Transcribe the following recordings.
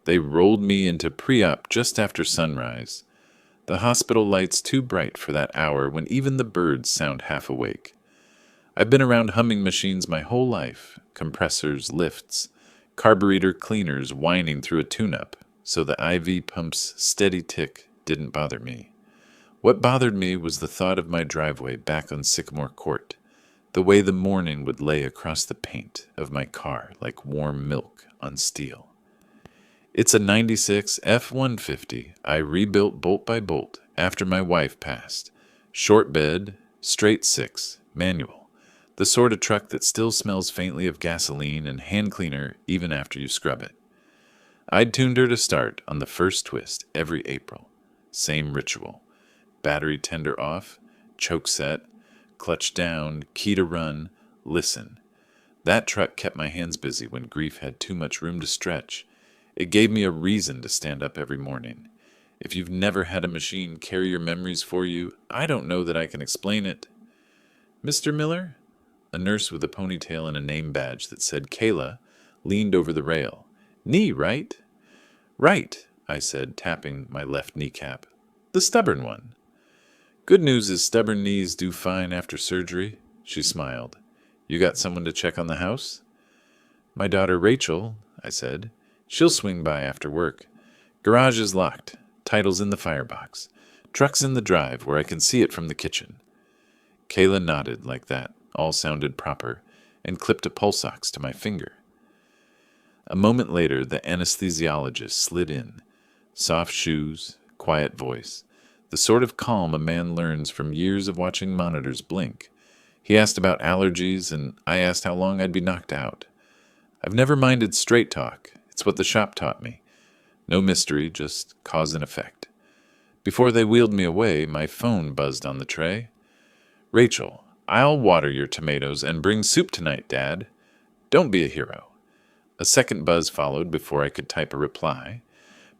They rolled me into pre-op just after sunrise. The hospital lights too bright for that hour when even the birds sound half awake. I've been around humming machines my whole life, compressors, lifts, carburetor cleaners whining through a tune-up, so the IV pump's steady tick didn't bother me. What bothered me was the thought of my driveway back on Sycamore Court, the way the morning would lay across the paint of my car like warm milk on steel. It's a 96 F-150 I rebuilt bolt by bolt after my wife passed. Short bed, straight six, manual. The sort of truck that still smells faintly of gasoline and hand cleaner even after you scrub it. I'd tuned her to start on the first twist every April. Same ritual. Battery tender off, choke set, clutch down, key to run, listen. That truck kept my hands busy when grief had too much room to stretch. It gave me a reason to stand up every morning. If you've never had a machine carry your memories for you, I don't know that I can explain it. Mr. Miller? A nurse with a ponytail and a name badge that said Kayla leaned over the rail. Knee, right? Right, I said, tapping my left kneecap. The stubborn one. Good news is stubborn knees do fine after surgery, she smiled. You got someone to check on the house? My daughter Rachel, I said. She'll swing by after work. Garage is locked. Title's in the firebox. Truck's in the drive where I can see it from the kitchen. Kayla nodded like that. All sounded proper, and clipped a pulse ox to my finger. A moment later, the anesthesiologist slid in. Soft shoes, quiet voice. The sort of calm a man learns from years of watching monitors blink. He asked about allergies, and I asked how long I'd be knocked out. I've never minded straight talk. It's what the shop taught me. No mystery, just cause and effect. Before they wheeled me away, my phone buzzed on the tray. Rachel, I'll water your tomatoes and bring soup tonight, Dad. Don't be a hero. A second buzz followed before I could type a reply.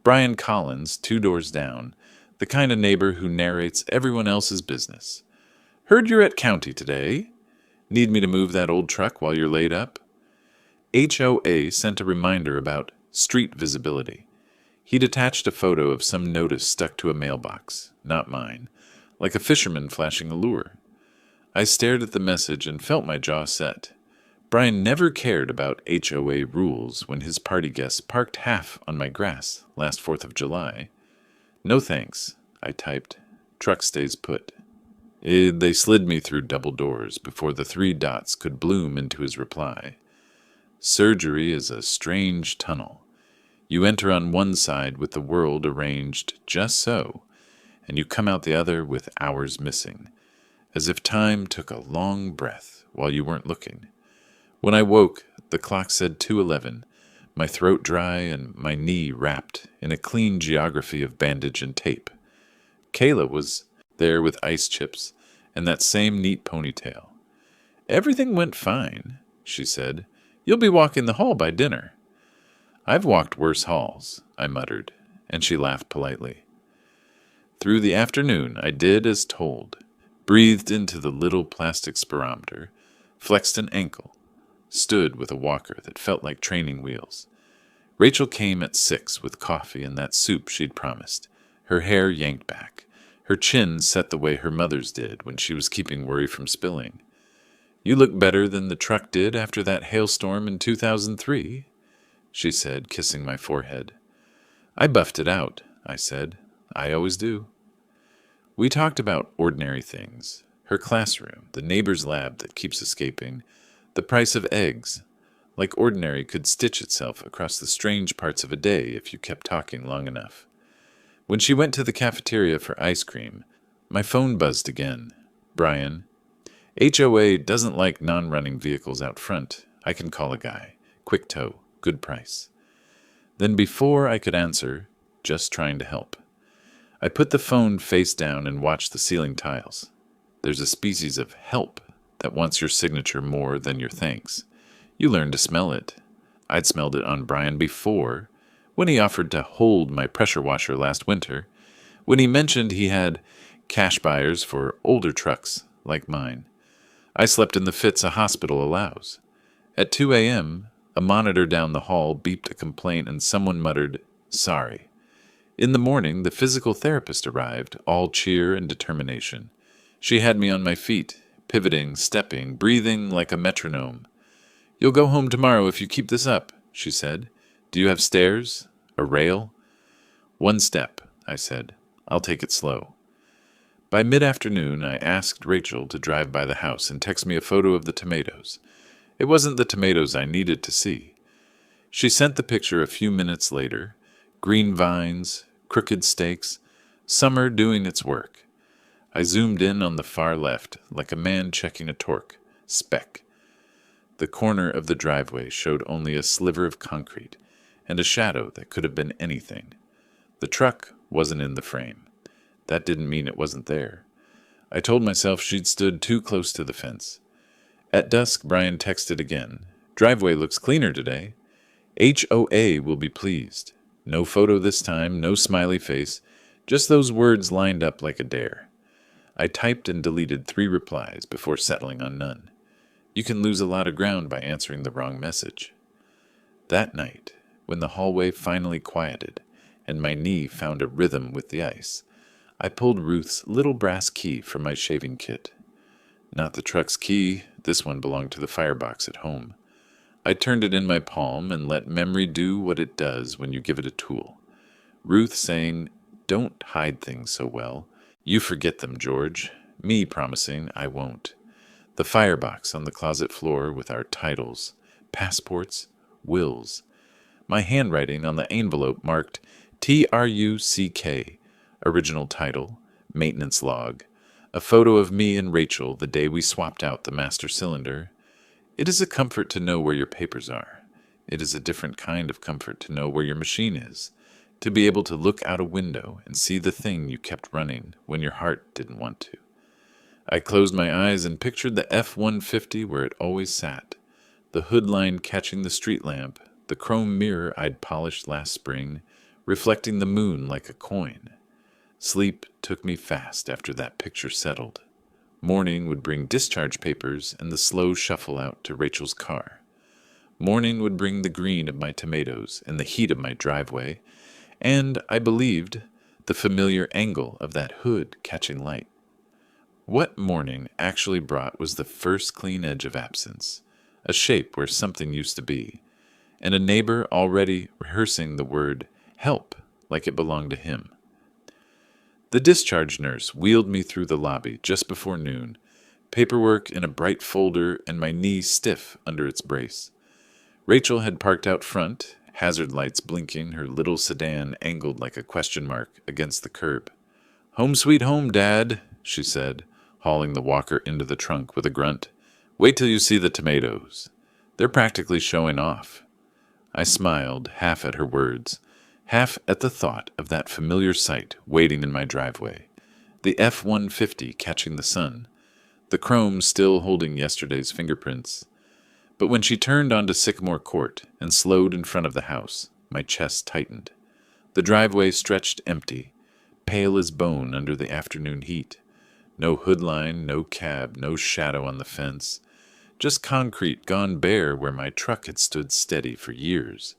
Brian Collins, 2 doors down, the kind of neighbor who narrates everyone else's business. Heard you're at county today. Need me to move that old truck while you're laid up? HOA sent a reminder about street visibility. He'd attached a photo of some notice stuck to a mailbox, not mine, like a fisherman flashing a lure. I stared at the message and felt my jaw set. Brian never cared about HOA rules when his party guests parked half on my grass last 4th of July. No thanks, I typed. Truck stays put. They slid me through double doors before the 3 dots could bloom into his reply. Surgery is a strange tunnel. You enter on one side with the world arranged just so, and you come out the other with hours missing, as if time took a long breath while you weren't looking. When I woke, the clock said 2:11, my throat dry and my knee wrapped in a clean geography of bandage and tape. Kayla was there with ice chips and that same neat ponytail. Everything went fine, she said. You'll be walking the hall by dinner. I've walked worse halls, I muttered, and she laughed politely. Through the afternoon, I did as told, breathed into the little plastic spirometer, flexed an ankle, stood with a walker that felt like training wheels. Rachel came at 6 with coffee and that soup she'd promised, her hair yanked back, her chin set the way her mother's did when she was keeping worry from spilling. You look better than the truck did after that hailstorm in 2003, she said, kissing my forehead. I buffed it out, I said. I always do. We talked about ordinary things, her classroom, the neighbor's lab that keeps escaping, the price of eggs. Like ordinary could stitch itself across the strange parts of a day if you kept talking long enough. When she went to the cafeteria for ice cream, my phone buzzed again. Brian, HOA doesn't like non-running vehicles out front. I can call a guy. Quick tow. Good price. Then before I could answer, just trying to help, I put the phone face down and watched the ceiling tiles. There's a species of help that wants your signature more than your thanks. You learn to smell it. I'd smelled it on Brian before, when he offered to hold my pressure washer last winter, when he mentioned he had cash buyers for older trucks like mine. I slept in the fits a hospital allows. At 2 a.m., a monitor down the hall beeped a complaint and someone muttered, Sorry. In the morning, the physical therapist arrived, all cheer and determination. She had me on my feet, pivoting, stepping, breathing like a metronome. You'll go home tomorrow if you keep this up, she said. Do you have stairs? A rail? One step, I said. I'll take it slow. By mid-afternoon, I asked Rachel to drive by the house and text me a photo of the tomatoes. It wasn't the tomatoes I needed to see. She sent the picture a few minutes later. Green vines, crooked stakes, summer doing its work. I zoomed in on the far left, like a man checking a torque. Speck. The corner of the driveway showed only a sliver of concrete, and a shadow that could have been anything. The truck wasn't in the frame. That didn't mean it wasn't there. I told myself she'd stood too close to the fence. At dusk, Brian texted again. Driveway looks cleaner today. HOA will be pleased. No photo this time, no smiley face, just those words lined up like a dare. I typed and deleted 3 replies before settling on none. You can lose a lot of ground by answering the wrong message. That night, when the hallway finally quieted and my knee found a rhythm with the ice, I pulled Ruth's little brass key from my shaving kit. Not the truck's key, this one belonged to the firebox at home. I turned it in my palm and let memory do what it does when you give it a tool. Ruth saying, "Don't hide things so well. You forget them, George." Me promising I won't. The firebox on the closet floor with our titles, passports, wills. My handwriting on the envelope marked TRUCK, original title, maintenance log. A photo of me and Rachel the day we swapped out the master cylinder. It is a comfort to know where your papers are. It is a different kind of comfort to know where your machine is, to be able to look out a window and see the thing you kept running when your heart didn't want to. I closed my eyes and pictured the F-150 where it always sat, the hood line catching the street lamp, the chrome mirror I'd polished last spring, reflecting the moon like a coin. Sleep took me fast after that picture settled. Morning would bring discharge papers and the slow shuffle out to Rachel's car. Morning would bring the green of my tomatoes and the heat of my driveway, and, I believed, the familiar angle of that hood catching light. What morning actually brought was the first clean edge of absence, a shape where something used to be, and a neighbor already rehearsing the word help like it belonged to him. The discharge nurse wheeled me through the lobby just before noon, paperwork in a bright folder and my knee stiff under its brace. Rachel had parked out front, hazard lights blinking, her little sedan angled like a question mark against the curb. "Home sweet home, Dad," she said, hauling the walker into the trunk with a grunt. "Wait till you see the tomatoes. They're practically showing off." I smiled, half at her words, half at the thought of that familiar sight waiting in my driveway, the F-150 catching the sun, the chrome still holding yesterday's fingerprints. But when she turned onto Sycamore Court and slowed in front of the house, my chest tightened. The driveway stretched empty, pale as bone under the afternoon heat. No hood line, no cab, no shadow on the fence. Just concrete gone bare where my truck had stood steady for years.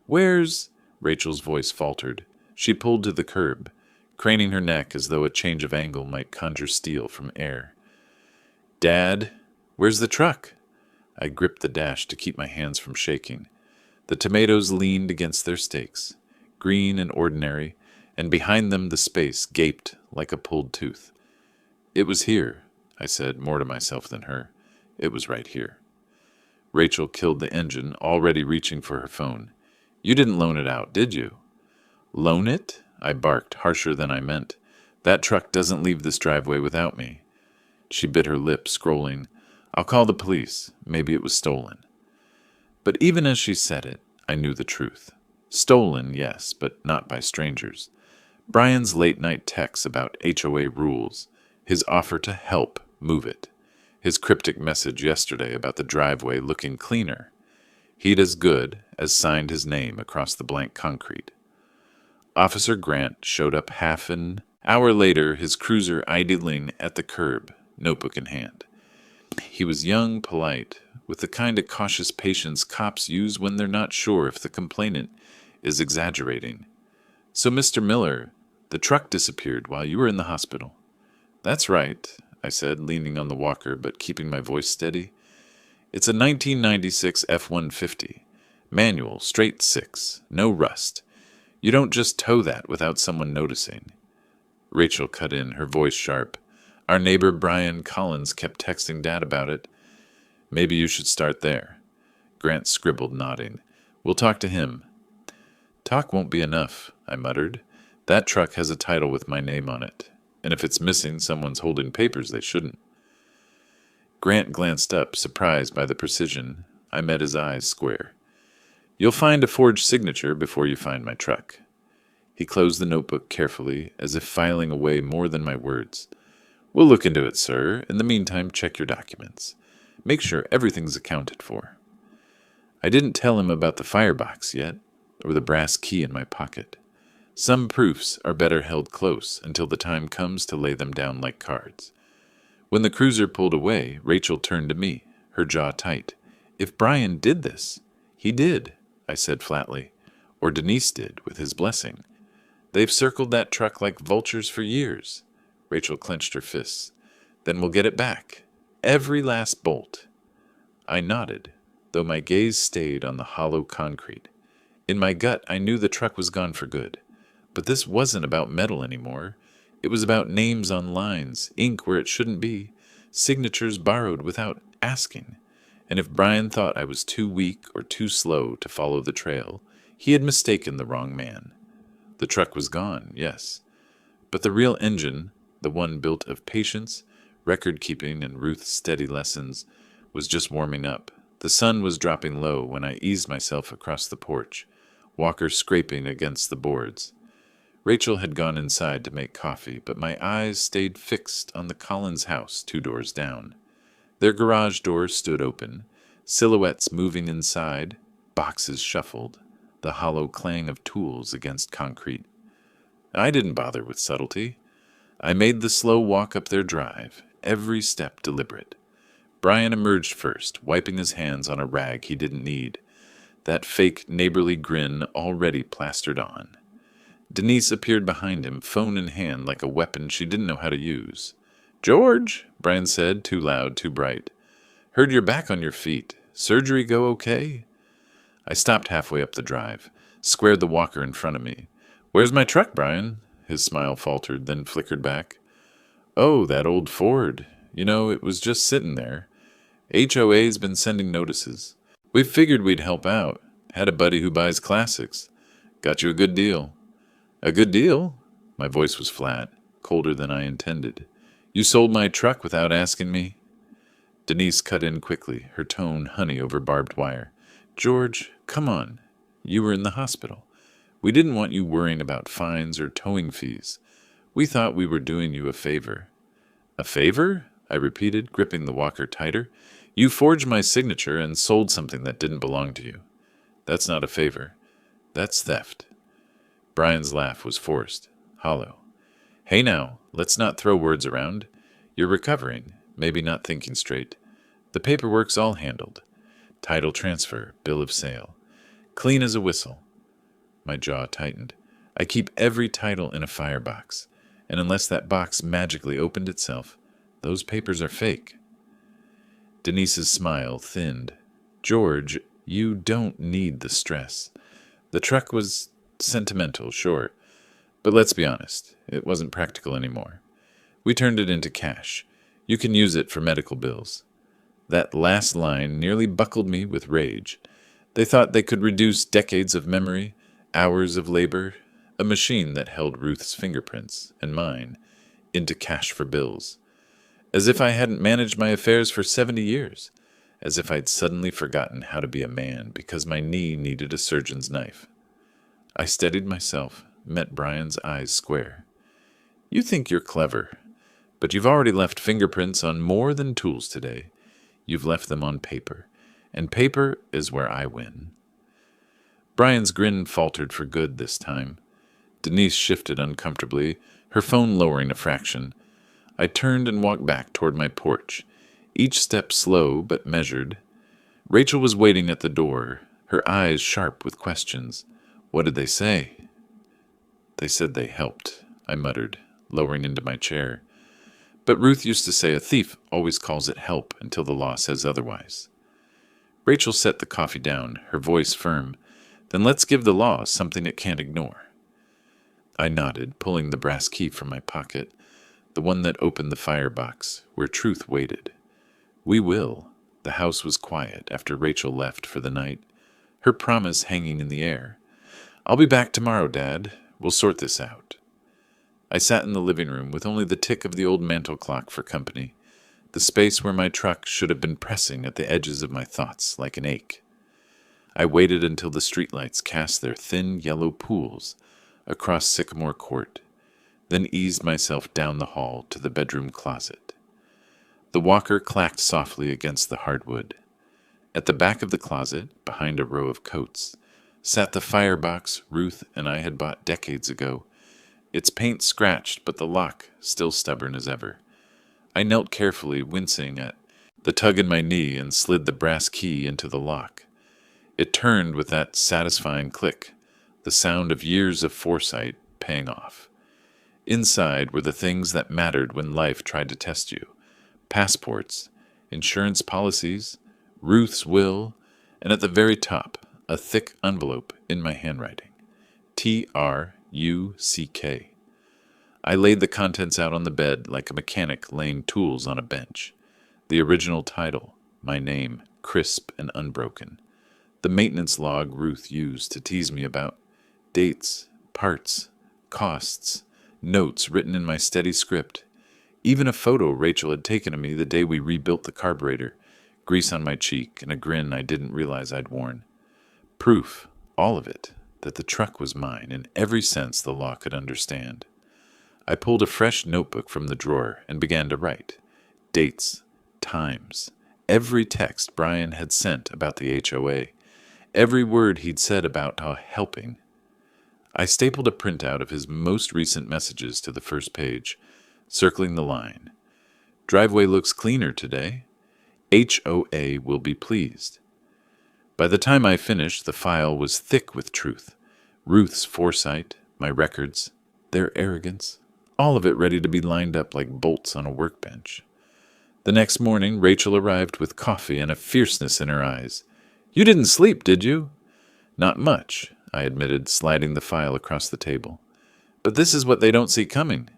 "Where's—" Rachel's voice faltered. She pulled to the curb, craning her neck as though a change of angle might conjure steel from air. "Dad, where's the truck?" I gripped the dash to keep my hands from shaking. The tomatoes leaned against their stakes, green and ordinary, and behind them the space gaped like a pulled tooth. "It was here," I said, more to myself than her. "It was right here." Rachel killed the engine, already reaching for her phone. "You didn't loan it out, did you?" "Loan it?" I barked, harsher than I meant. "That truck doesn't leave this driveway without me." She bit her lip, scrolling. "I'll call the police. Maybe it was stolen." But even as she said it, I knew the truth. Stolen, yes, but not by strangers. Brian's late-night texts about HOA rules, his offer to help move it, his cryptic message yesterday about the driveway looking cleaner. He'd as good as signed his name across the blank concrete. Officer Grant showed up half an hour later, his cruiser idling at the curb, notebook in hand. He was young, polite, with the kind of cautious patience cops use when they're not sure if the complainant is exaggerating. So, Mr. Miller, the truck disappeared while you were in the hospital. That's right, I said, leaning on the walker but keeping my voice steady. It's a 1996 F-150. Manual, straight six, no rust. You don't just tow that without someone noticing. Rachel cut in, her voice sharp. Our neighbor Brian Collins kept texting Dad about it. Maybe you should start there. Grant scribbled, nodding. We'll talk to him. Talk won't be enough, I muttered. That truck has a title with my name on it, and if it's missing, someone's holding papers they shouldn't. Grant glanced up, surprised by the precision. I met his eyes square. You'll find a forged signature before you find my truck. He closed the notebook carefully, as if filing away more than my words. We'll look into it, sir. In the meantime, check your documents. Make sure everything's accounted for. I didn't tell him about the firebox yet, or the brass key in my pocket. Some proofs are better held close until the time comes to lay them down like cards. When the cruiser pulled away, Rachel turned to me, her jaw tight. If Brian did this, he did, I said flatly, or Denise did with his blessing. They've circled that truck like vultures for years. Rachel clenched her fists. Then we'll get it back. Every last bolt. I nodded, though my gaze stayed on the hollow concrete. In my gut, I knew the truck was gone for good. But this wasn't about metal anymore. It was about names on lines, ink where it shouldn't be, signatures borrowed without asking. And if Brian thought I was too weak or too slow to follow the trail, he had mistaken the wrong man. The truck was gone, yes. But the real engine, the one built of patience, record-keeping, and Ruth's steady lessons, was just warming up. The sun was dropping low when I eased myself across the porch, Walker scraping against the boards. Rachel had gone inside to make coffee, but my eyes stayed fixed on the Collins house 2 doors down. Their garage door stood open, silhouettes moving inside, boxes shuffled, the hollow clang of tools against concrete. I didn't bother with subtlety. I made the slow walk up their drive, every step deliberate. Brian emerged first, wiping his hands on a rag he didn't need, that fake neighborly grin already plastered on. Denise appeared behind him, phone in hand, like a weapon she didn't know how to use. George, Brian said, too loud, too bright. Heard you're back on your feet. Surgery go okay? I stopped halfway up the drive, squared the walker in front of me. Where's my truck, Brian? His smile faltered, then flickered back. Oh, that old Ford. You know, it was just sitting there. HOA's been sending notices. We figured we'd help out. Had a buddy who buys classics. Got you a good deal. A good deal? My voice was flat, colder than I intended. You sold my truck without asking me? Denise cut in quickly, her tone honey over barbed wire. George, come on. You were in the hospital. We didn't want you worrying about fines or towing fees. We thought we were doing you a favor. A favor? I repeated, gripping the walker tighter. You forged my signature and sold something that didn't belong to you. That's not a favor. That's theft. Brian's laugh was forced, hollow. Hey now, let's not throw words around. You're recovering, maybe not thinking straight. The paperwork's all handled. Title transfer, bill of sale. Clean as a whistle. My jaw tightened. I keep every title in a firebox, and unless that box magically opened itself, those papers are fake. Denise's smile thinned. George, you don't need the stress. The truck was sentimental, sure, but let's be honest, it wasn't practical anymore. We turned it into cash. You can use it for medical bills. That last line nearly buckled me with rage. They thought they could reduce decades of memory, hours of labor, a machine that held Ruth's fingerprints, and mine, into cash for bills. As if I hadn't managed my affairs for 70 years. As if I'd suddenly forgotten how to be a man because my knee needed a surgeon's knife. I steadied myself, met Brian's eyes square. You think you're clever, but you've already left fingerprints on more than tools today. You've left them on paper, and paper is where I win. Brian's grin faltered for good this time. Denise shifted uncomfortably, her phone lowering a fraction. I turned and walked back toward my porch, each step slow but measured. Rachel was waiting at the door, her eyes sharp with questions. What did they say? They said they helped, I muttered, lowering into my chair. But Ruth used to say a thief always calls it help until the law says otherwise. Rachel set the coffee down, her voice firm. Then let's give the law something it can't ignore. I nodded, pulling the brass key from my pocket, the one that opened the firebox, where Truth waited. We will. The house was quiet after Rachel left for the night, her promise hanging in the air. I'll be back tomorrow, Dad. We'll sort this out. I sat in the living room with only the tick of the old mantel clock for company, the space where my truck should have been pressing at the edges of my thoughts like an ache. I waited until the streetlights cast their thin yellow pools across Sycamore Court, then eased myself down the hall to the bedroom closet. The walker clacked softly against the hardwood. At the back of the closet, behind a row of coats, sat the firebox Ruth and I had bought decades ago, its paint scratched but the lock still stubborn as ever. I knelt carefully, wincing at the tug in my knee, and slid the brass key into the lock. It turned with that satisfying click, the sound of years of foresight paying off. Inside were the things that mattered when life tried to test you: passports, insurance policies, Ruth's will, and at the very top, a thick envelope in my handwriting. TRUCK. I laid the contents out on the bed like a mechanic laying tools on a bench. The original title, my name, crisp and unbroken. The maintenance log Ruth used to tease me about. Dates, parts, costs, notes written in my steady script. Even a photo Rachel had taken of me the day we rebuilt the carburetor, grease on my cheek and a grin I didn't realize I'd worn. Proof, all of it, that the truck was mine in every sense the law could understand. I pulled a fresh notebook from the drawer and began to write. Dates, times, every text Brian had sent about the HOA, every word he'd said about helping. I stapled a printout of his most recent messages to the first page, circling the line. Driveway looks cleaner today. HOA will be pleased. By the time I finished, the file was thick with truth. Ruth's foresight, my records, their arrogance, all of it ready to be lined up like bolts on a workbench. The next morning, Rachel arrived with coffee and a fierceness in her eyes. You didn't sleep, did you? Not much, I admitted, sliding the file across the table. But this is what they don't see coming.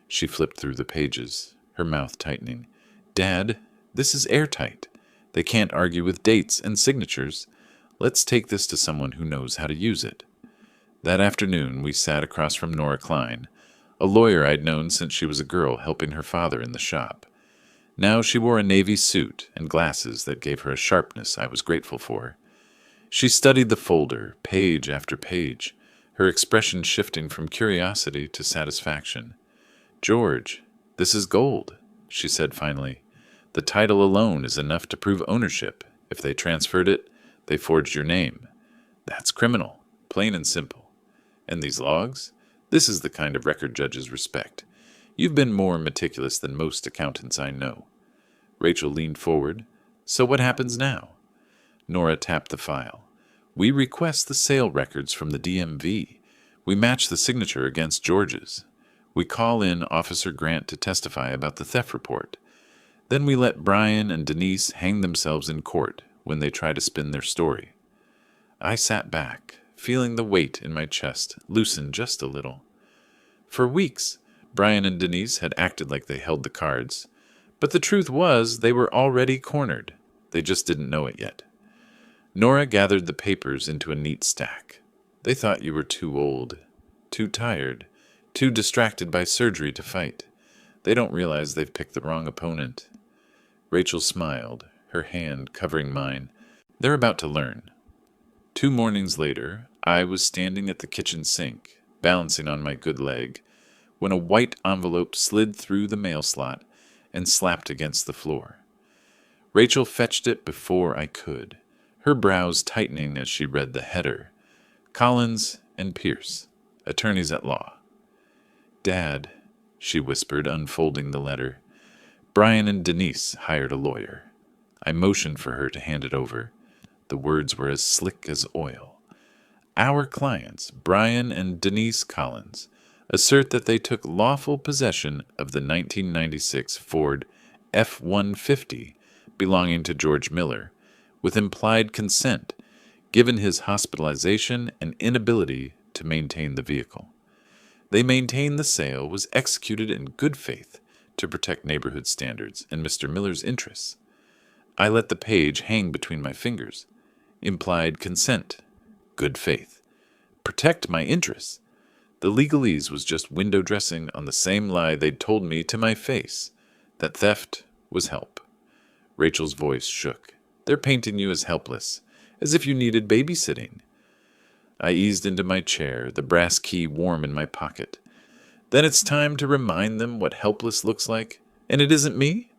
She flipped through the pages, her mouth tightening. Dad, this is airtight. They can't argue with dates and signatures. Let's take this to someone who knows how to use it. That afternoon, we sat across from Nora Klein, a lawyer I'd known since she was a girl helping her father in the shop. Now she wore a navy suit and glasses that gave her a sharpness I was grateful for. She studied the folder, page after page, her expression shifting from curiosity to satisfaction. George, this is gold, she said finally. The title alone is enough to prove ownership. If they transferred it, they forged your name. That's criminal, plain and simple. And these logs? This is the kind of record judges respect. You've been more meticulous than most accountants I know. Rachel leaned forward. So what happens now? Nora tapped the file. We request the sale records from the DMV. We match the signature against George's. We call in Officer Grant to testify about the theft report. Then we let Brian and Denise hang themselves in court when they try to spin their story. I sat back, feeling the weight in my chest loosen just a little. For weeks, Brian and Denise had acted like they held the cards, but the truth was they were already cornered. They just didn't know it yet. Nora gathered the papers into a neat stack. They thought you were too old, too tired, too distracted by surgery to fight. They don't realize they've picked the wrong opponent. Rachel smiled, her hand covering mine. They're about to learn. 2 mornings later, I was standing at the kitchen sink, balancing on my good leg, when a white envelope slid through the mail slot and slapped against the floor. Rachel fetched it before I could, her brows tightening as she read the header. Collins and Pierce, attorneys at law. Dad, she whispered, unfolding the letter. Brian and Denise hired a lawyer. I motioned for her to hand it over. The words were as slick as oil. Our clients, Brian and Denise Collins, assert that they took lawful possession of the 1996 Ford F-150 belonging to George Miller, with implied consent, given his hospitalization and inability to maintain the vehicle. They maintain the sale was executed in good faith to protect neighborhood standards and Mr. Miller's interests. I let the page hang between my fingers. Implied consent. Good faith. Protect my interests. The legalese was just window dressing on the same lie they'd told me to my face, that theft was help. Rachel's voice shook. They're painting you as helpless, as if you needed babysitting. I eased into my chair, the brass key warm in my pocket. Then it's time to remind them what helpless looks like, and it isn't me?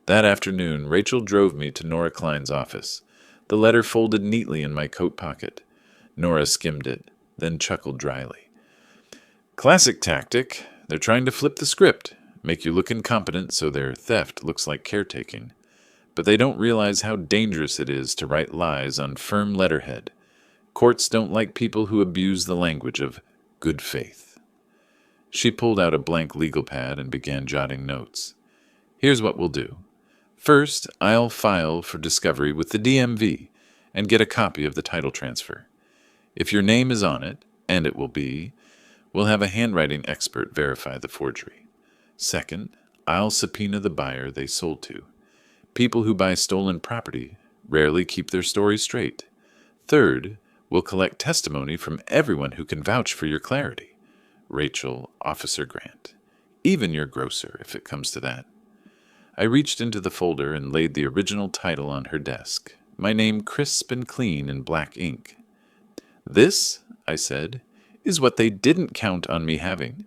That afternoon, Rachel drove me to Nora Klein's office, the letter folded neatly in my coat pocket. Nora skimmed it, then chuckled dryly. Classic tactic. They're trying to flip the script, make you look incompetent so their theft looks like caretaking. But they don't realize how dangerous it is to write lies on firm letterhead. Courts don't like people who abuse the language of good faith. She pulled out a blank legal pad and began jotting notes. Here's what we'll do. First, I'll file for discovery with the DMV and get a copy of the title transfer. If your name is on it, and it will be, we'll have a handwriting expert verify the forgery. Second, I'll subpoena the buyer they sold to. People who buy stolen property rarely keep their story straight. Third, we'll collect testimony from everyone who can vouch for your clarity. Rachel, Officer Grant. Even your grocer, if it comes to that. I reached into the folder and laid the original title on her desk, my name crisp and clean in black ink. This, I said, is what they didn't count on me having.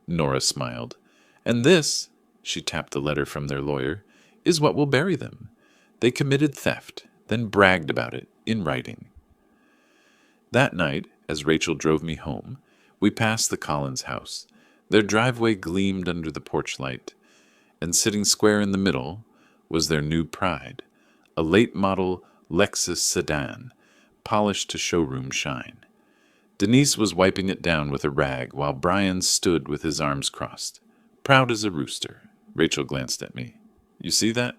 Nora smiled. And this, she tapped the letter from their lawyer, is what will bury them. They committed theft, then bragged about it in writing. That night, as Rachel drove me home, we passed the Collins house. Their driveway gleamed under the porch light, and sitting square in the middle was their new pride, a late-model Lexus sedan, polished to showroom shine. Denise was wiping it down with a rag while Brian stood with his arms crossed, proud as a rooster. Rachel glanced at me. You see that?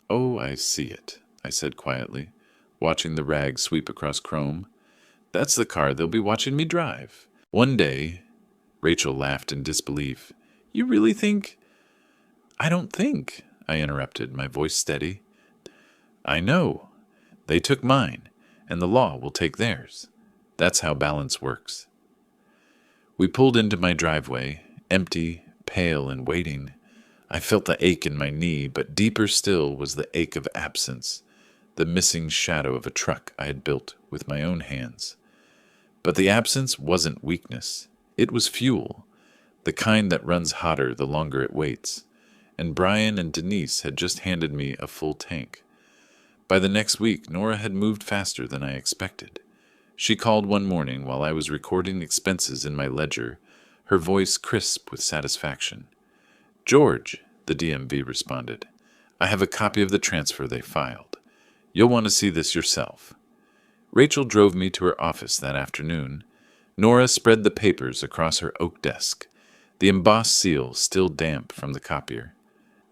Oh, I see it, I said quietly, watching the rag sweep across chrome. That's the car they'll be watching me drive. One day, Rachel laughed in disbelief. You really think? I don't think, I interrupted, my voice steady. I know. They took mine, and the law will take theirs. That's how balance works. We pulled into my driveway, empty, pale, and waiting. I felt the ache in my knee, but deeper still was the ache of absence, the missing shadow of a truck I had built with my own hands. But the absence wasn't weakness. It was fuel, the kind that runs hotter the longer it waits. And Brian and Denise had just handed me a full tank. By the next week, Nora had moved faster than I expected. She called one morning while I was recording expenses in my ledger, her voice crisp with satisfaction. George, the DMV responded. I have a copy of the transfer they filed. You'll want to see this yourself. Rachel drove me to her office that afternoon. Nora spread the papers across her oak desk, the embossed seal still damp from the copier.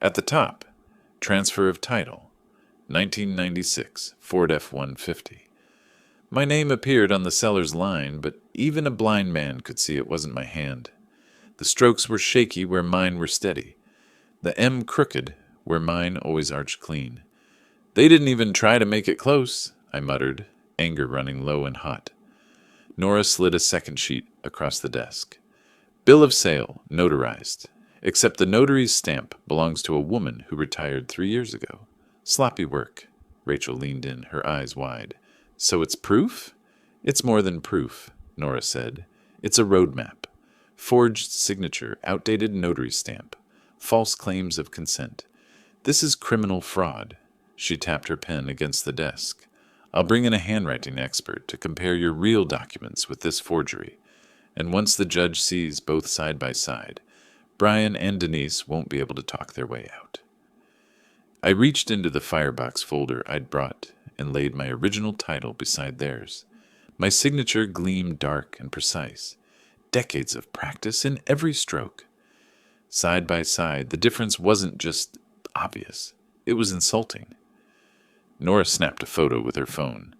At the top, transfer of title, 1996 Ford F-150. My name appeared on the seller's line, but even a blind man could see it wasn't my hand. The strokes were shaky where mine were steady, the M crooked where mine always arched clean. They didn't even try to make it close, I muttered, anger running low and hot. Nora slid a second sheet across the desk. Bill of sale, notarized, except the notary's stamp belongs to a woman who retired 3 years ago. Sloppy work. Rachel leaned in, her eyes wide. So it's proof? It's more than proof, Nora said. It's a roadmap. Forged signature, outdated notary stamp, false claims of consent. This is criminal fraud. She tapped her pen against the desk. I'll bring in a handwriting expert to compare your real documents with this forgery. And once the judge sees both side by side, Brian and Denise won't be able to talk their way out. I reached into the firebox folder I'd brought and laid my original title beside theirs. My signature gleamed dark and precise, decades of practice in every stroke. Side by side, the difference wasn't just obvious, it was insulting. Nora snapped a photo with her phone.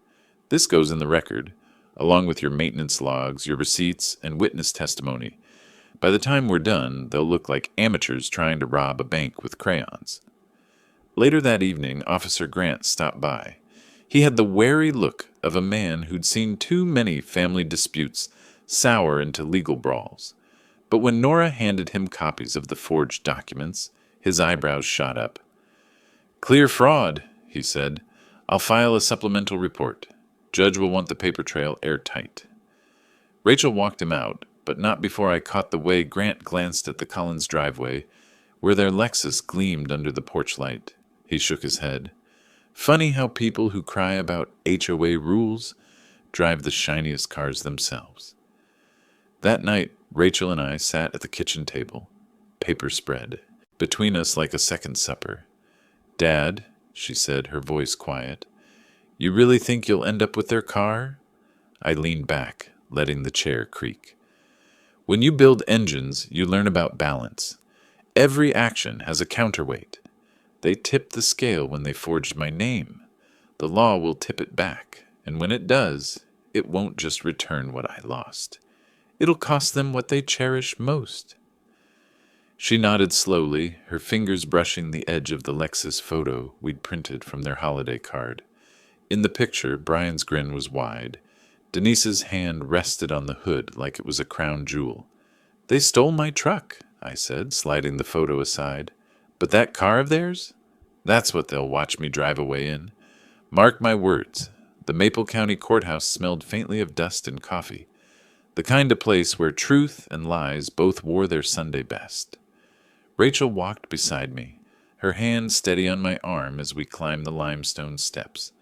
This goes in the record, along with your maintenance logs, your receipts, and witness testimony. By the time we're done, they'll look like amateurs trying to rob a bank with crayons. Later that evening, Officer Grant stopped by. He had the wary look of a man who'd seen too many family disputes sour into legal brawls. But when Nora handed him copies of the forged documents, his eyebrows shot up. "Clear fraud," he said. "I'll file a supplemental report. Judge will want the paper trail airtight." Rachel walked him out, but not before I caught the way Grant glanced at the Collins driveway, where their Lexus gleamed under the porch light. He shook his head. Funny how people who cry about HOA rules drive the shiniest cars themselves. That night, Rachel and I sat at the kitchen table, paper spread, between us like a second supper. "Dad," she said, her voice quiet, "you really think you'll end up with their car?" I leaned back, letting the chair creak. When you build engines, you learn about balance. Every action has a counterweight. They tipped the scale when they forged my name. The law will tip it back, and when it does, it won't just return what I lost. It'll cost them what they cherish most. She nodded slowly, her fingers brushing the edge of the Lexus photo we'd printed from their holiday card. In the picture, Brian's grin was wide. Denise's hand rested on the hood like it was a crown jewel. "They stole my truck," I said, sliding the photo aside. "But that car of theirs? That's what they'll watch me drive away in. Mark my words, the Maple County Courthouse smelled faintly of dust and coffee, the kind of place where truth and lies both wore their Sunday best." Rachel walked beside me, her hand steady on my arm as we climbed the limestone steps.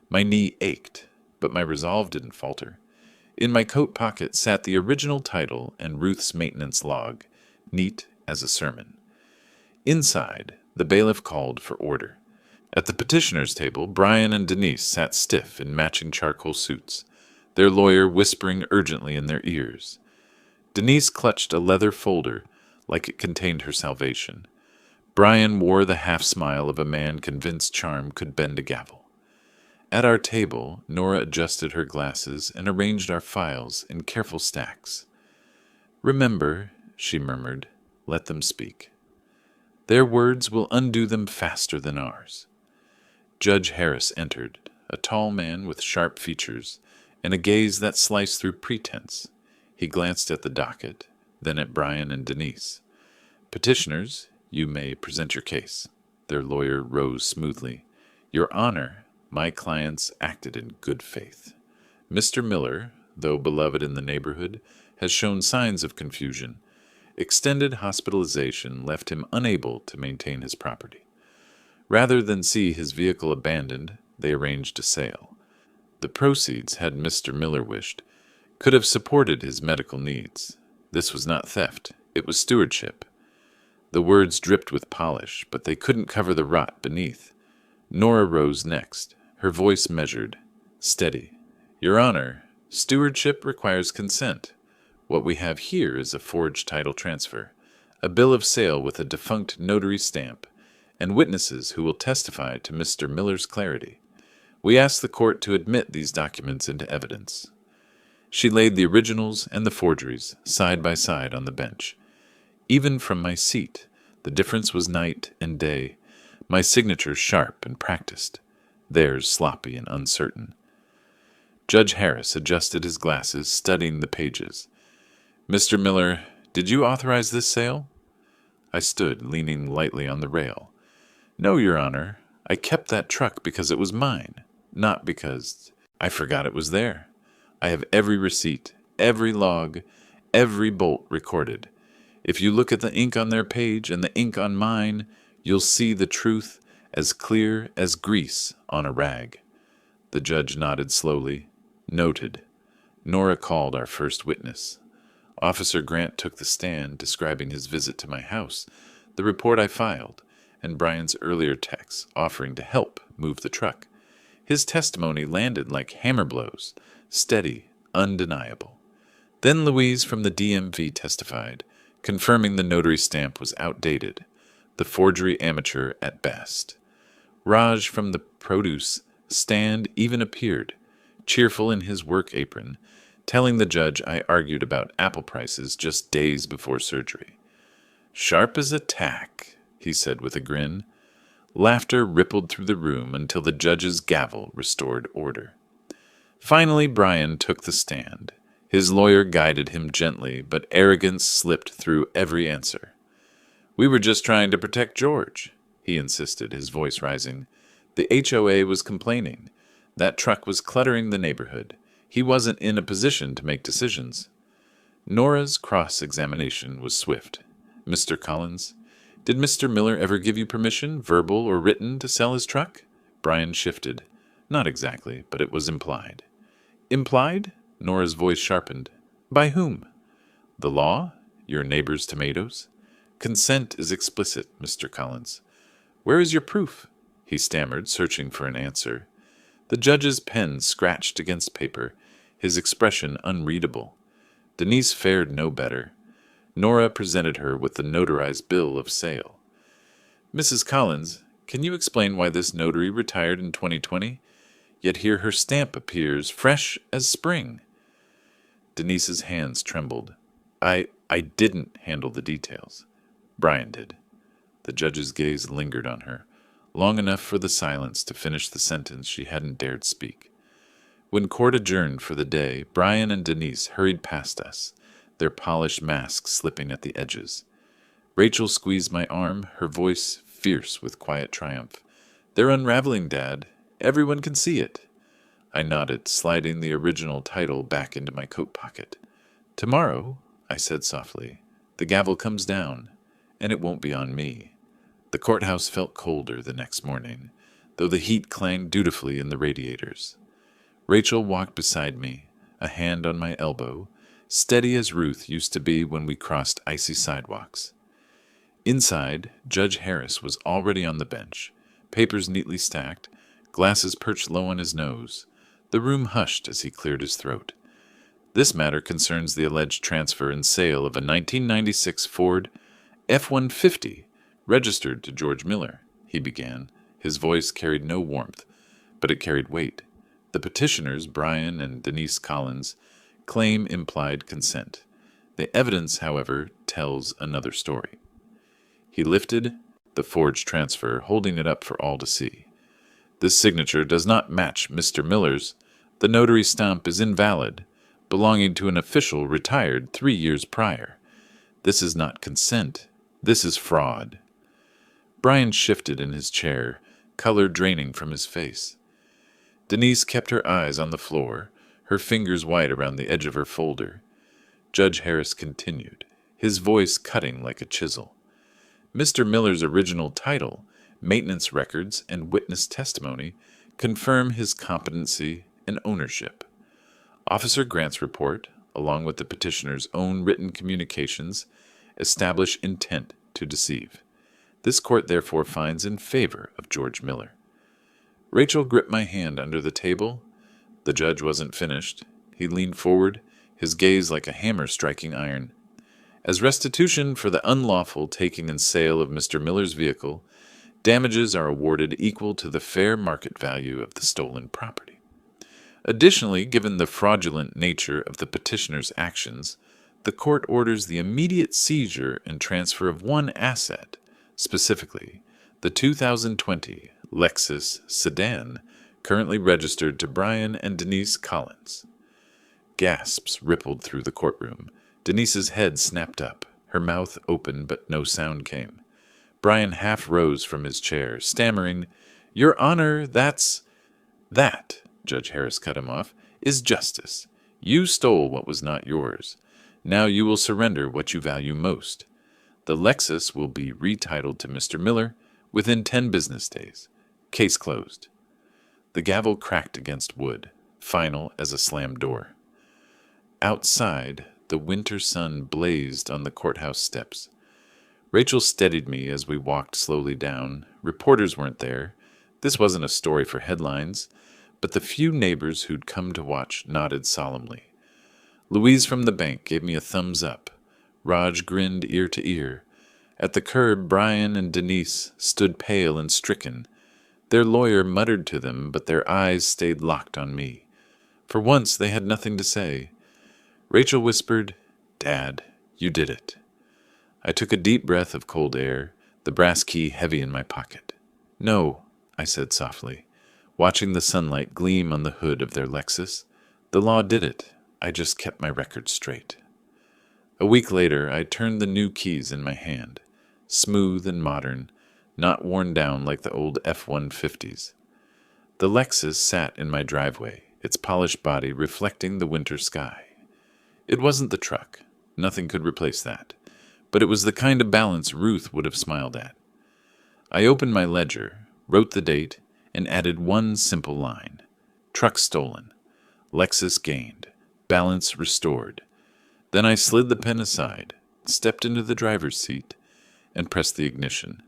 My knee ached, but my resolve didn't falter. In my coat pocket sat the original title and Ruth's maintenance log, neat as a sermon. Inside, the bailiff called for order. At the petitioner's table, Brian and Denise sat stiff in matching charcoal suits, their lawyer whispering urgently in their ears. Denise clutched a leather folder like it contained her salvation. Brian wore the half-smile of a man convinced charm could bend a gavel. At our table, Nora adjusted her glasses and arranged our files in careful stacks. "Remember," she murmured, "let them speak. Their words will undo them faster than ours." Judge Harris entered, a tall man with sharp features and a gaze that sliced through pretense. He glanced at the docket, then at Brian and Denise. "Petitioners, you may present your case." Their lawyer rose smoothly. "Your Honor, my clients acted in good faith. Mr. Miller, though beloved in the neighborhood, has shown signs of confusion. Extended hospitalization left him unable to maintain his property. Rather than see his vehicle abandoned, they arranged a sale. The proceeds, had Mr. Miller wished, could have supported his medical needs. This was not theft, it was stewardship." The words dripped with polish, but they couldn't cover the rot beneath. Nora rose next, her voice measured, steady. "Your Honor, stewardship requires consent. What we have here is a forged title transfer, a bill of sale with a defunct notary stamp, and witnesses who will testify to Mr. Miller's clarity. We ask the court to admit these documents into evidence." She laid the originals and the forgeries side by side on the bench. Even from my seat, the difference was night and day, my signature sharp and practiced, theirs sloppy and uncertain. Judge Harris adjusted his glasses, studying the pages. "Mr. Miller, did you authorize this sale?" I stood, leaning lightly on the rail. "No, Your Honor. I kept that truck because it was mine, not because I forgot it was there. I have every receipt, every log, every bolt recorded. If you look at the ink on their page and the ink on mine, you'll see the truth as clear as grease on a rag." The judge nodded slowly. "Noted." Nora called our first witness. Officer Grant took the stand, describing his visit to my house, the report I filed, and Brian's earlier text offering to help move the truck. His testimony landed like hammer blows, steady, undeniable. Then Louise from the DMV testified, confirming the notary stamp was outdated, the forgery amateur at best. Raj from the produce stand even appeared, cheerful in his work apron, telling the judge I argued about apple prices just days before surgery. "Sharp as a tack," he said with a grin. Laughter rippled through the room until the judge's gavel restored order. Finally, Brian took the stand. His lawyer guided him gently, but arrogance slipped through every answer. "We were just trying to protect George," he insisted, his voice rising. "The HOA was complaining. That truck was cluttering the neighborhood. He wasn't in a position to make decisions." Nora's cross-examination was swift. "Mr. Collins, did Mr. Miller ever give you permission, verbal or written, to sell his truck?" Brian shifted. "Not exactly, but it was implied." "Implied?" Nora's voice sharpened. "By whom?" "The law? Your neighbor's tomatoes?" "Consent is explicit, Mr. Collins." "Where is your proof?" he stammered, searching for an answer. The judge's pen scratched against paper, his expression unreadable. Denise fared no better. Nora presented her with the notarized bill of sale. "Mrs. Collins, can you explain why this notary retired in 2020? Yet here her stamp appears fresh as spring." Denise's hands trembled. I didn't handle the details. Brian did." The judge's gaze lingered on her, long enough for the silence to finish the sentence she hadn't dared speak. When court adjourned for the day, Brian and Denise hurried past us, their polished masks slipping at the edges. Rachel squeezed my arm, her voice fierce with quiet triumph. "They're unraveling, Dad. Everyone can see it." I nodded, sliding the original title back into my coat pocket. "Tomorrow," I said softly, "the gavel comes down, and it won't be on me." The courthouse felt colder the next morning, though the heat clanged dutifully in the radiators. Rachel walked beside me, a hand on my elbow, steady as Ruth used to be when we crossed icy sidewalks. Inside, Judge Harris was already on the bench, papers neatly stacked, glasses perched low on his nose. The room hushed as he cleared his throat. "This matter concerns the alleged transfer and sale of a 1996 Ford F-150 registered to George Miller," he began. His voice carried no warmth, but it carried weight. "The petitioners, Brian and Denise Collins, claim implied consent. The evidence, however, tells another story." He lifted the forged transfer, holding it up for all to see. "This signature does not match Mr. Miller's. The notary stamp is invalid, belonging to an official retired 3 years prior. This is not consent. This is fraud." Brian shifted in his chair, color draining from his face. Denise kept her eyes on the floor, her fingers white around the edge of her folder. Judge Harris continued, his voice cutting like a chisel. "Mr. Miller's original title, maintenance records, and witness testimony confirm his competency and ownership. Officer Grant's report, along with the petitioner's own written communications, establish intent to deceive. This court therefore finds in favor of George Miller." Rachel gripped my hand under the table. The judge wasn't finished. He leaned forward, his gaze like a hammer striking iron. "As restitution for the unlawful taking and sale of Mr. Miller's vehicle, damages are awarded equal to the fair market value of the stolen property. Additionally, given the fraudulent nature of the petitioner's actions, the court orders the immediate seizure and transfer of one asset, specifically the 2020 Lexus sedan, currently registered to Brian and Denise Collins." Gasps rippled through the courtroom. Denise's head snapped up, her mouth open, but no sound came. Brian half rose from his chair, stammering, "Your Honor, that," Judge Harris cut him off, "is justice. You stole what was not yours. Now you will surrender what you value most. The Lexus will be retitled to Mr. Miller within 10 business days. Case closed." The gavel cracked against wood, final as a slammed door. Outside, the winter sun blazed on the courthouse steps. Rachel steadied me as we walked slowly down. Reporters weren't there. This wasn't a story for headlines, but the few neighbors who'd come to watch nodded solemnly. Louise from the bank gave me a thumbs up. Raj grinned ear to ear. At the curb, Brian and Denise stood pale and stricken. Their lawyer muttered to them, but their eyes stayed locked on me. For once, they had nothing to say. Rachel whispered, "Dad, you did it." I took a deep breath of cold air, the brass key heavy in my pocket. "No," I said softly, watching the sunlight gleam on the hood of their Lexus. "The law did it. I just kept my record straight." A week later, I turned the new keys in my hand, smooth and modern, not worn down like the old F-150s. The Lexus sat in my driveway, its polished body reflecting the winter sky. It wasn't the truck. Nothing could replace that. But it was the kind of balance Ruth would have smiled at. I opened my ledger, wrote the date, and added one simple line. Truck stolen. Lexus gained. Balance restored. Then I slid the pen aside, stepped into the driver's seat, and pressed the ignition.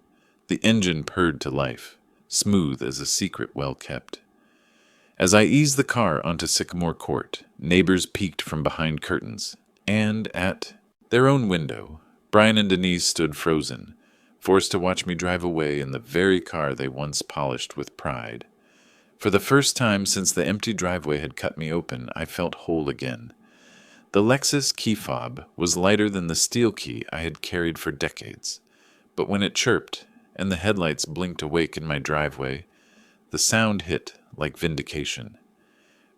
The engine purred to life, smooth as a secret well kept. As I eased the car onto Sycamore Court, neighbors peeked from behind curtains, and at their own window, Brian and Denise stood frozen, forced to watch me drive away in the very car they once polished with pride. For the first time since the empty driveway had cut me open, I felt whole again. The Lexus key fob was lighter than the steel key I had carried for decades, but when it chirped and the headlights blinked awake in my driveway, the sound hit like vindication.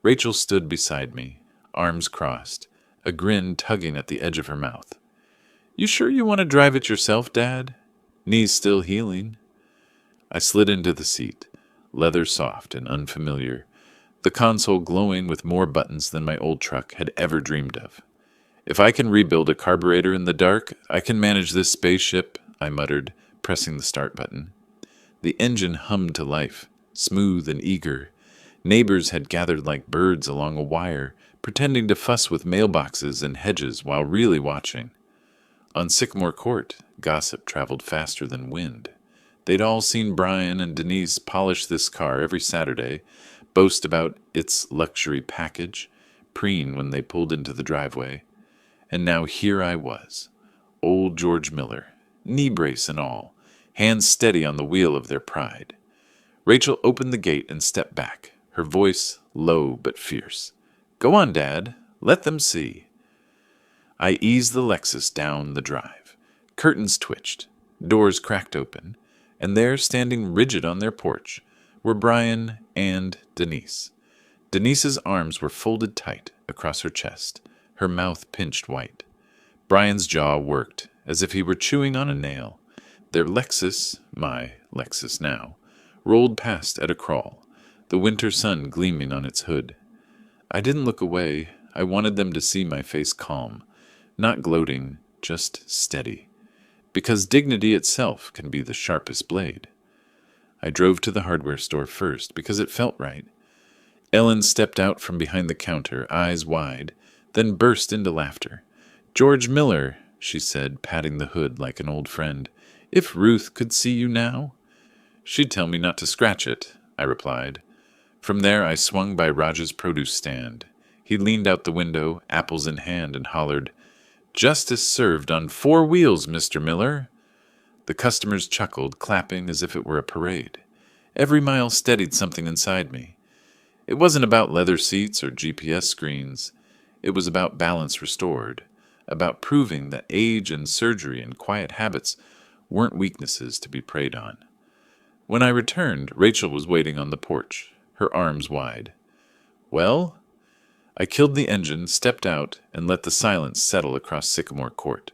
Rachel stood beside me, arms crossed, a grin tugging at the edge of her mouth. "You sure you want to drive it yourself, Dad? Knees still healing." I slid into the seat, leather soft and unfamiliar, the console glowing with more buttons than my old truck had ever dreamed of. "If I can rebuild a carburetor in the dark, I can manage this spaceship," I muttered, pressing the start button. The engine hummed to life, smooth and eager. Neighbors had gathered like birds along a wire, pretending to fuss with mailboxes and hedges while really watching. On Sycamore Court, gossip traveled faster than wind. They'd all seen Brian and Denise polish this car every Saturday, boast about its luxury package, preen when they pulled into the driveway. And now here I was, old George Miller, knee brace and all, hands steady on the wheel of their pride. Rachel opened the gate and stepped back, her voice low but fierce. "Go on, Dad. Let them see." I eased the Lexus down the drive. Curtains twitched, doors cracked open, and there, standing rigid on their porch, were Brian and Denise. Denise's arms were folded tight across her chest, her mouth pinched white. Brian's jaw worked, as if he were chewing on a nail. Their Lexus, my Lexus now, rolled past at a crawl, the winter sun gleaming on its hood. I didn't look away. I wanted them to see my face calm, not gloating, just steady, because dignity itself can be the sharpest blade. I drove to the hardware store first because it felt right. Ellen stepped out from behind the counter, eyes wide, then burst into laughter. "George Miller," she said, patting the hood like an old friend. "If Ruth could see you now." "She'd tell me not to scratch it," I replied. From there I swung by Raj's produce stand. He leaned out the window, apples in hand, and hollered, "Justice served on 4 wheels, Mr. Miller." The customers chuckled, clapping as if it were a parade. Every mile steadied something inside me. It wasn't about leather seats or GPS screens. It was about balance restored, about proving that age and surgery and quiet habits weren't weaknesses to be preyed on. When I returned, Rachel was waiting on the porch, her arms wide. "Well?" I killed the engine, stepped out, and let the silence settle across Sycamore Court.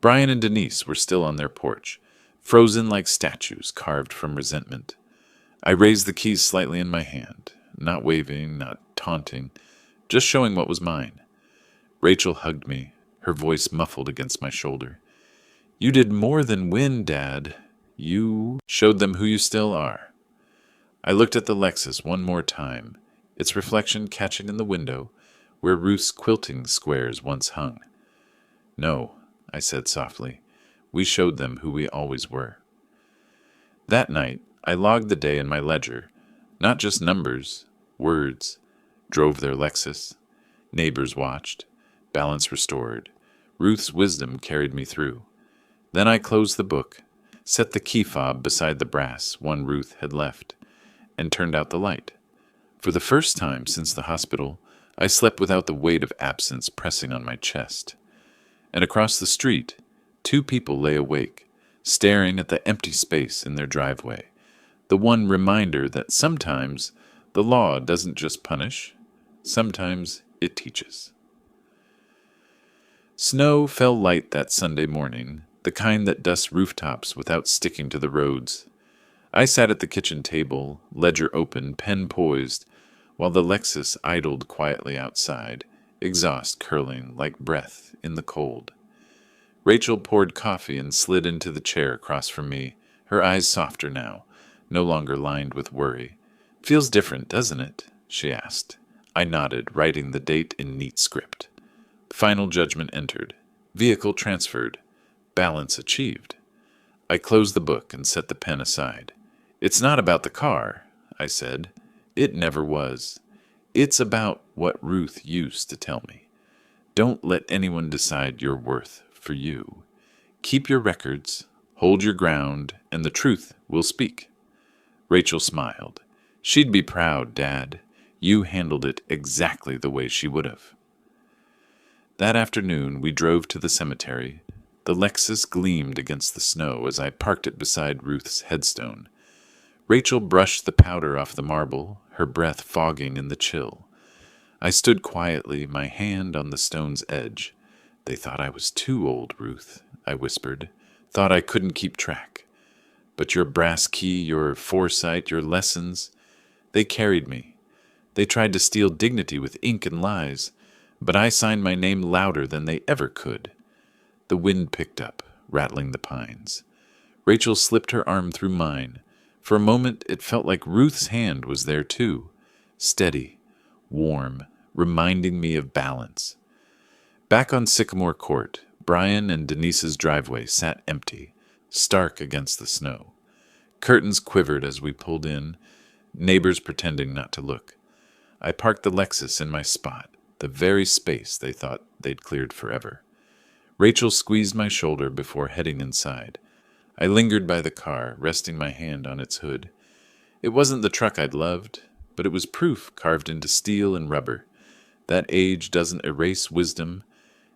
Brian and Denise were still on their porch, frozen like statues carved from resentment. I raised the keys slightly in my hand, not waving, not taunting, just showing what was mine. Rachel hugged me, her voice muffled against my shoulder. "You did more than win, Dad. You showed them who you still are." I looked at the Lexus one more time, its reflection catching in the window where Ruth's quilting squares once hung. "No," I said softly, "we showed them who we always were." That night, I logged the day in my ledger, not just numbers, words, drove their Lexus. Neighbors watched. Balance restored. Ruth's wisdom carried me through. Then I closed the book, set the key fob beside the brass one Ruth had left, and turned out the light. For the first time since the hospital, I slept without the weight of absence pressing on my chest. And across the street, 2 people lay awake, staring at the empty space in their driveway. The one reminder that sometimes the law doesn't just punish, sometimes it teaches. Snow fell light that Sunday morning, the kind that dusts rooftops without sticking to the roads. I sat at the kitchen table, ledger open, pen poised, while the Lexus idled quietly outside, exhaust curling like breath in the cold. Rachel poured coffee and slid into the chair across from me, her eyes softer now, no longer lined with worry. "Feels different, doesn't it?" she asked. I nodded, writing the date in neat script. Final judgment entered. Vehicle transferred. Balance achieved. I closed the book and set the pen aside. "It's not about the car," I said. "It never was. It's about what Ruth used to tell me. Don't let anyone decide your worth for you. Keep your records, hold your ground, and the truth will speak." Rachel smiled. "She'd be proud, Dad. You handled it exactly the way she would have." That afternoon, we drove to the cemetery. The Lexus gleamed against the snow as I parked it beside Ruth's headstone. Rachel brushed the powder off the marble, her breath fogging in the chill. I stood quietly, my hand on the stone's edge. "They thought I was too old, Ruth," I whispered. "Thought I couldn't keep track. But your brass key, your foresight, your lessons, they carried me. They tried to steal dignity with ink and lies, but I signed my name louder than they ever could." The wind picked up, rattling the pines. Rachel slipped her arm through mine. For a moment it felt like Ruth's hand was there too, steady, warm, reminding me of balance. Back on Sycamore Court, Brian and Denise's driveway sat empty, stark against the snow. Curtains quivered as we pulled in, neighbors pretending not to look. I parked the Lexus in my spot, the very space they thought they'd cleared forever. Rachel squeezed my shoulder before heading inside. I lingered by the car, resting my hand on its hood. It wasn't the truck I'd loved, but it was proof carved into steel and rubber that age doesn't erase wisdom,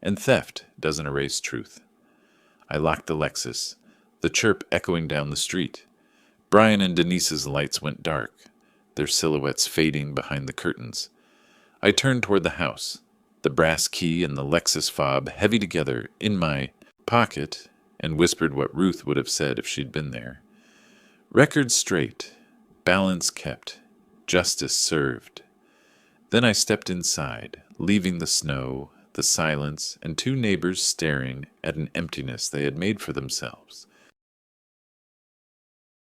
and theft doesn't erase truth. I locked the Lexus, the chirp echoing down the street. Brian and Denise's lights went dark, their silhouettes fading behind the curtains. I turned toward the house, the brass key and the Lexus fob heavy together in my pocket, and whispered what Ruth would have said if she'd been there. Record straight, balance kept, justice served. Then I stepped inside, leaving the snow, the silence, and 2 neighbors staring at an emptiness they had made for themselves.